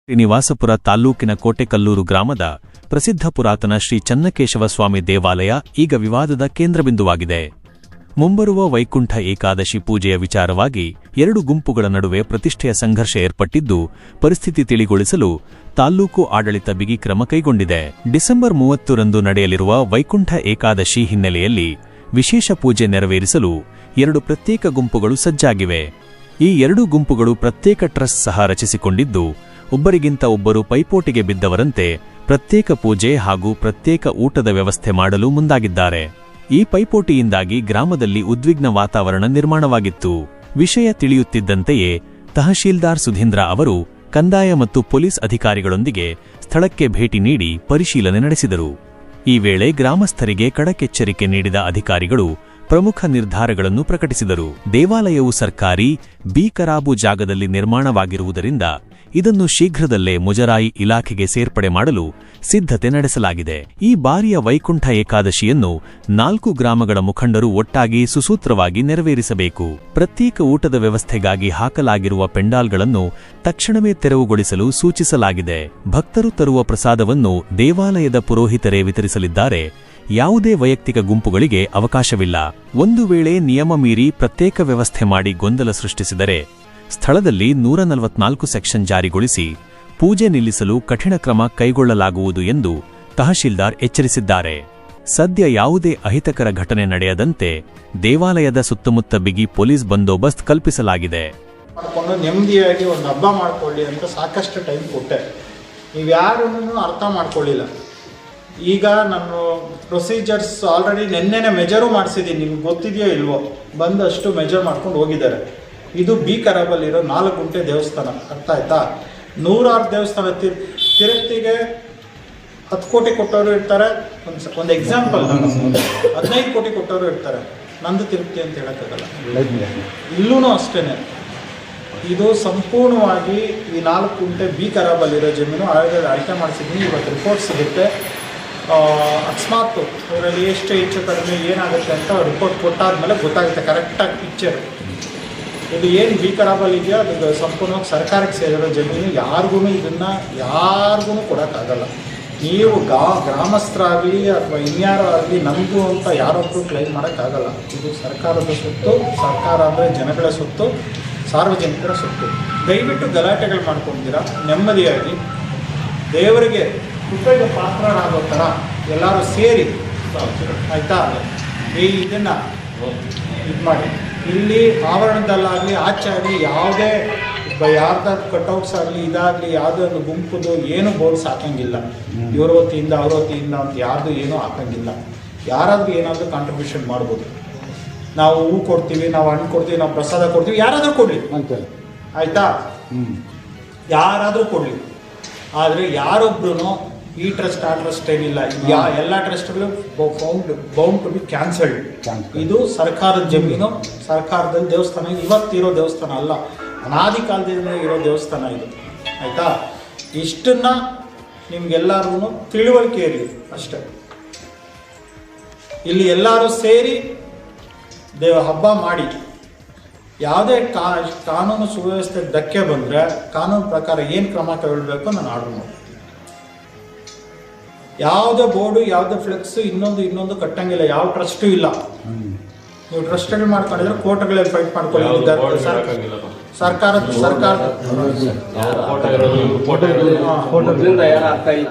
ಶ್ರೀನಿವಾಸಪುರ ತಾಲ್ಲೂಕಿನ ಕೋಟೆಕಲ್ಲೂರು ಗ್ರಾಮದ ಪ್ರಸಿದ್ಧ ಪುರಾತನ ಶ್ರೀ ಚನ್ನಕೇಶವ ಸ್ವಾಮಿ ದೇವಾಲಯ ಈಗ ವಿವಾದದ ಕೇಂದ್ರಬಿಂದುವಾಗಿದೆ. ಮುಂಬರುವ ವೈಕುಂಠ ಏಕಾದಶಿ ಪೂಜೆಯ ವಿಚಾರವಾಗಿ ಎರಡು ಗುಂಪುಗಳ ನಡುವೆ ಪ್ರತಿಷ್ಠೆಯ ಸಂಘರ್ಷ ಏರ್ಪಟ್ಟಿದ್ದು, ಪರಿಸ್ಥಿತಿ ತಿಳಿಗೊಳಿಸಲು ತಾಲ್ಲೂಕು ಆಡಳಿತ ಬಿಗಿ ಕ್ರಮ ಕೈಗೊಂಡಿದೆ. ಡಿಸೆಂಬರ್ 30ರಂದು ನಡೆಯಲಿರುವ ವೈಕುಂಠ ಏಕಾದಶಿ ಹಿನ್ನೆಲೆಯಲ್ಲಿ ವಿಶೇಷ ಪೂಜೆ ನೆರವೇರಿಸಲು ಎರಡು ಪ್ರತ್ಯೇಕ ಗುಂಪುಗಳು ಸಜ್ಜಾಗಿವೆ. ಈ ಎರಡೂ ಗುಂಪುಗಳು ಪ್ರತ್ಯೇಕ ಟ್ರಸ್ಟ್ ಸಹ ರಚಿಸಿಕೊಂಡಿದ್ದು, ಒಬ್ಬರಿಗಿಂತ ಒಬ್ಬರು ಪೈಪೋಟಿಗೆ ಬಿದ್ದವರಂತೆ ಪ್ರತ್ಯೇಕ ಪೂಜೆ ಹಾಗೂ ಪ್ರತ್ಯೇಕ ಊಟದ ವ್ಯವಸ್ಥೆ ಮಾಡಲು ಮುಂದಾಗಿದ್ದಾರೆ. ಈ ಪೈಪೋಟಿಯಿಂದಾಗಿ ಗ್ರಾಮದಲ್ಲಿ ಉದ್ವಿಗ್ನ ವಾತಾವರಣ ನಿರ್ಮಾಣವಾಗಿತ್ತು. ವಿಷಯ ತಿಳಿಯುತ್ತಿದ್ದಂತೆಯೇ ತಹಶೀಲ್ದಾರ್ ಸುಧೀಂದ್ರ ಅವರು ಕಂದಾಯ ಮತ್ತು ಪೊಲೀಸ್ ಅಧಿಕಾರಿಗಳೊಂದಿಗೆ ಸ್ಥಳಕ್ಕೆ ಭೇಟಿ ನೀಡಿ ಪರಿಶೀಲನೆ ನಡೆಸಿದರು. ಈ ವೇಳೆ ಗ್ರಾಮಸ್ಥರಿಗೆ ಖಡಕ್ಕೆಚ್ಚರಿಕೆ ನೀಡಿದ ಅಧಿಕಾರಿಗಳು ಪ್ರಮುಖ ನಿರ್ಧಾರಗಳನ್ನು ಪ್ರಕಟಿಸಿದರು. ದೇವಾಲಯವು ಸರ್ಕಾರಿ ಖರಾಬು ಜಾಗದಲ್ಲಿ ನಿರ್ಮಾಣವಾಗಿರುವುದರಿಂದ ಇದನ್ನು ಶೀಘ್ರದಲ್ಲೇ ಮುಜರಾಯಿ ಇಲಾಖೆಗೆ ಸೇರ್ಪಡೆ ಮಾಡಲು ಸಿದ್ಧತೆ ನಡೆಸಲಾಗಿದೆ. ಈ ಬಾರಿಯ ವೈಕುಂಠ ಏಕಾದಶಿಯನ್ನು 4 ಗ್ರಾಮಗಳ ಮುಖಂಡರು ಒಟ್ಟಾಗಿ ಸುಸೂತ್ರವಾಗಿ ನೆರವೇರಿಸಬೇಕು. ಪ್ರತ್ಯೇಕ ಊಟದ ವ್ಯವಸ್ಥೆಗಾಗಿ ಹಾಕಲಾಗಿರುವ ಪೆಂಡಾಲ್ಗಳನ್ನು ತಕ್ಷಣವೇ ತೆರವುಗೊಳಿಸಲು ಸೂಚಿಸಲಾಗಿದೆ. ಭಕ್ತರು ತರುವ ಪ್ರಸಾದವನ್ನು ದೇವಾಲಯದ ಪುರೋಹಿತರೇ ವಿತರಿಸಲಿದ್ದಾರೆ. ಯಾವುದೇ ವೈಯಕ್ತಿಕ ಗುಂಪುಗಳಿಗೆ ಅವಕಾಶವಿಲ್ಲ. ಒಂದು ವೇಳೆ ನಿಯಮ ಮೀರಿ ಪ್ರತ್ಯೇಕ ವ್ಯವಸ್ಥೆ ಮಾಡಿ ಗೊಂದಲ ಸೃಷ್ಟಿಸಿದರೆ ಸ್ಥಳದಲ್ಲಿ 144 ಸೆಕ್ಷನ್ ಜಾರಿಗೊಳಿಸಿ ಪೂಜೆ ನಿಲ್ಲಿಸಲು ಕಠಿಣ ಕ್ರಮ ಕೈಗೊಳ್ಳಲಾಗುವುದು ಎಂದು ತಹಶೀಲ್ದಾರ್ ಎಚ್ಚರಿಸಿದ್ದಾರೆ. ಸದ್ಯ ಯಾವುದೇ ಅಹಿತಕರ ಘಟನೆ ನಡೆಯದಂತೆ ದೇವಾಲಯದ ಸುತ್ತಮುತ್ತ ಬಿಗಿ ಪೊಲೀಸ್ ಬಂದೋಬಸ್ತ್ ಕಲ್ಪಿಸಲಾಗಿದೆ. ನೆಮ್ಮದಿಯಾಗಿ ಒಂದು ಹಬ್ಬ ಮಾಡ್ಕೊಳ್ಳಿ ಅಂತ ಸಾಕಷ್ಟು ಟೈಮ್ ಕೊಟ್ಟೆ. ನೀವ್ಯಾರನ್ನೂ ಅರ್ಥ ಮಾಡ್ಕೊಳ್ಳಿಲ್ಲ. ಈಗ ನಾನು ಪ್ರೊಸೀಜರ್ಸ್ ಆಲ್ರೆಡಿ ನೆನ್ನೆನೆ ಮೆಜರು ಮಾಡಿಸಿದ್ದೀನಿ. ನಿಮ್ಗೆ ಗೊತ್ತಿದೆಯೋ ಇಲ್ವೋ, ಬಂದಷ್ಟು ಮೆಜರ್ ಮಾಡ್ಕೊಂಡು ಹೋಗಿದ್ದಾರೆ. ಇದು ಖರಾಬಲ್ಲಿರೋ 4 ಗುಂಟೆ ದೇವಸ್ಥಾನ, ಅರ್ಥ ಆಯ್ತಾ? 100 ದೇವಸ್ಥಾನ ತಿರುಪ್ತಿಗೆ 10 ಕೋಟಿ ಕೊಟ್ಟವರು ಇರ್ತಾರೆ. ಒಂದು ಎಕ್ಸಾಂಪಲ್, 15 ಕೋಟಿ ಕೊಟ್ಟವರು ಇರ್ತಾರೆ. ನಂದು ತಿರುಪ್ತಿ ಅಂತ ಹೇಳೋಕ್ಕಾಗಲ್ಲ. ಇಲ್ಲೂ ಅಷ್ಟೇ. ಇದು ಸಂಪೂರ್ಣವಾಗಿ ಈ 4 ಗುಂಟೆ ಖರಾಬಲ್ಲಿರೋ ಜಮೀನು ಅಳತೆ ಮಾಡಿಸಿದ್ದೀನಿ. ಇವತ್ತು ರಿಪೋರ್ಟ್ ಸಿಗುತ್ತೆ. ಅಕಸ್ಮಾತ್ ಅವರಲ್ಲಿ ಎಷ್ಟು ಹೆಚ್ಚು ಕಡಿಮೆ ಏನಾಗುತ್ತೆ ಅಂತ ರಿಪೋರ್ಟ್ ಕೊಟ್ಟಾದ್ಮೇಲೆ ಗೊತ್ತಾಗುತ್ತೆ ಕರೆಕ್ಟಾಗಿ ಪಿಕ್ಚರ್. ಇದು ಏನು ಖರಾಬಲ್ಲಿದೆಯೋ ಅದು ಸಂಪೂರ್ಣವಾಗಿ ಸರ್ಕಾರಕ್ಕೆ ಸೇರಿರೋ ಜಮೀನು. ಯಾರಿಗೂ ಕೊಡೋಕ್ಕಾಗಲ್ಲ. ನೀವು ಗ್ರಾಮಸ್ಥರಾಗಲಿ ಅಥವಾ ಇನ್ಯಾರೋ ಆಗಲಿ ನಮಗೂ ಅಂತ ಯಾರೊಬ್ಬರು ಕ್ಲೈಮ್ ಮಾಡೋಕ್ಕಾಗಲ್ಲ. ಇದು ಸರ್ಕಾರದ ಸೊತ್ತು. ಸರ್ಕಾರ ಅಂದರೆ ಜನಗಳ ಸೊತ್ತು, ಸಾರ್ವಜನಿಕರ ಸೊತ್ತು. ದಯವಿಟ್ಟು ಗಲಾಟೆಗಳು ಮಾಡ್ಕೊಂಡಿದ್ದೀರಾ. ನೆಮ್ಮದಿಯಾಗಿ ದೇವರಿಗೆ ಕೃಪೆಗೆ ಪಾತ್ರರಾಗೋ ಥರ ಎಲ್ಲರೂ ಸೇರಿ, ಆಯಿತಾ, ಇದನ್ನು ಇದು ಮಾಡಿ. ಇಲ್ಲಿ ಆವರಣದಲ್ಲಾಗಲಿ ಆಚೆ ಆಗಲಿ ಯಾವುದೇ ಯಾರ್ದಾದ್ರು ಕಟ್ಔಟ್ಸ್ ಆಗಲಿ ಇದಾಗಲಿ ಯಾವುದೇ ಒಂದು ಗುಂಪುದು ಏನು ಬೋರ್ಡ್ಸ್ ಹಾಕಂಗಿಲ್ಲ. ಇವ್ರ ವತಿಯಿಂದ ಅವ್ರ ವತಿಯಿಂದ ಅಂತ ಯಾರ್ದು ಏನೂ ಹಾಕಂಗಿಲ್ಲ. ಯಾರಾದರೂ ಏನಾದರೂ ಕಾಂಟ್ರಿಬ್ಯೂಷನ್ ಮಾಡ್ಬೋದು. ನಾವು ಹೂ ಕೊಡ್ತೀವಿ, ನಾವು ಹಣ್ಣು ಕೊಡ್ತೀವಿ, ನಾವು ಪ್ರಸಾದ ಕೊಡ್ತೀವಿ, ಯಾರಾದರೂ ಕೊಡಲಿ ಅಂತ, ಆಯಿತಾ? ಯಾರಾದರೂ ಕೊಡಲಿ. ಆದರೆ ಯಾರೊಬ್ಬರೂ ಈ ಟ್ರಸ್ಟ್ ಆ ಟ್ರಸ್ಟ್ ಏನಿಲ್ಲ. ಎಲ್ಲ ಟ್ರಸ್ಟ್ಗಳು ಬೌಂಡ್ ಟು ಬಿ ಕ್ಯಾನ್ಸಲ್ಡ್. ಇದು ಸರ್ಕಾರದ ಜಮೀನು, ಸರ್ಕಾರದಲ್ಲಿ ದೇವಸ್ಥಾನ. ಇವತ್ತಿರೋ ದೇವಸ್ಥಾನ ಅಲ್ಲ, ಅನಾದಿ ಕಾಲದಿಂದ ಇರೋ ದೇವಸ್ಥಾನ ಇದು, ಆಯಿತಾ? ಇಷ್ಟನ್ನು ನಿಮ್ಗೆಲ್ಲರೂ ತಿಳುವಳಿಕೆ ಇರಲಿ ಅಷ್ಟೇ. ಇಲ್ಲಿ ಎಲ್ಲರೂ ಸೇರಿ ಹಬ್ಬ ಮಾಡಿ. ಯಾವುದೇ ಕಾನೂನು ಸುವ್ಯವಸ್ಥೆ ಧಕ್ಕೆ ಬಂದರೆ ಕಾನೂನು ಪ್ರಕಾರ ಏನು ಕ್ರಮ ಕೈಗೊಳ್ಳಬೇಕು ನಾನು ಆರ್ಡರ್ ಮಾಡಿ. ಯಾವುದೇ ಬೋರ್ಡು, ಯಾವುದೇ ಫ್ಲೆಕ್ಸ್, ಇನ್ನೊಂದು ಕಟ್ಟಂಗಿಲ್ಲ. ಯಾವ ಟ್ರಸ್ಟು ಇಲ್ಲ. ನೀವು ಟ್ರಸ್ಟ್ಗಳು ಮಾಡ್ಕೊಂಡಿದ್ರೆ ಕೋರ್ಟ್ಗಳಲ್ಲಿ ಫೈಟ್ ಮಾಡ್ಕೊಳ್ಳಿ. ಸರ್ಕಾರ